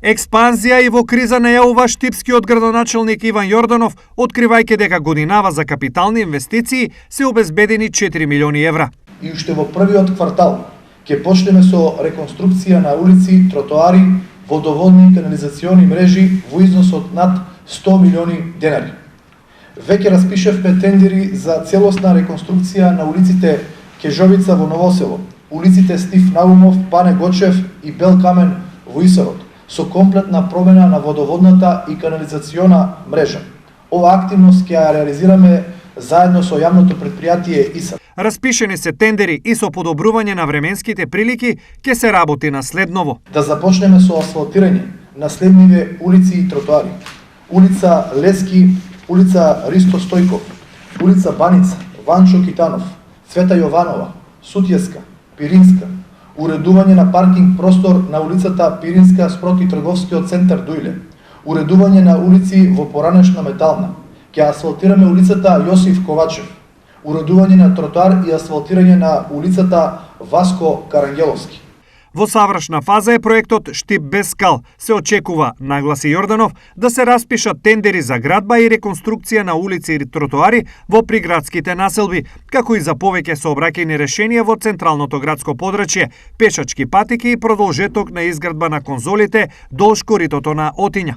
Експанзија и во криза најавува штипскиот градоначелник Иван Јорданов, откривајќи дека годинава за капитални инвестиции се обезбедени 4 милиони евра. И уште во првиот квартал ќе почнеме со реконструкција на улици, тротоари, водоводни и канализациони мрежи во износ од над 100 милиони денари. Веќе распишевме тендери за целосна реконструкција на улиците Кежовица во Новосело, улиците Стив Наумов, Пане Гочев и Бел Камен во Исарот, со комплетна промена на водоводната и канализациона мрежа. Ова активност ќе ја реализираме заедно со јавното предпријатие ИСА. Распишени се тендери и со подобрување на временските прилики ќе се работи на следново. Да започнеме со асфалтирање на следниве улици и тротоари. Улица Лески, улица Ристо Стојков, улица Баница, Ванчо Китанов, Цвета Јованова, Сутјеска, Пиринска, уредување на паркинг простор на улицата Пиринска спроти трговскиот центар Дујле, уредување на улици во поранешна Метална, ќе асфалтираме улицата Јосиф Ковачев, уредување на тротоар и асфалтирање на улицата Васко Карангеловски. Во завршна фаза е проектот Штип без скал. Се очекува, нагласи Јорданов, да се распишат тендери за градба и реконструкција на улици и тротоари во приградските населби, како и за повеќе сообраќајни решенија во централното градско подрачје, пешачки патеки и продолжеток на изградба на конзолите долж коритото на Отиња.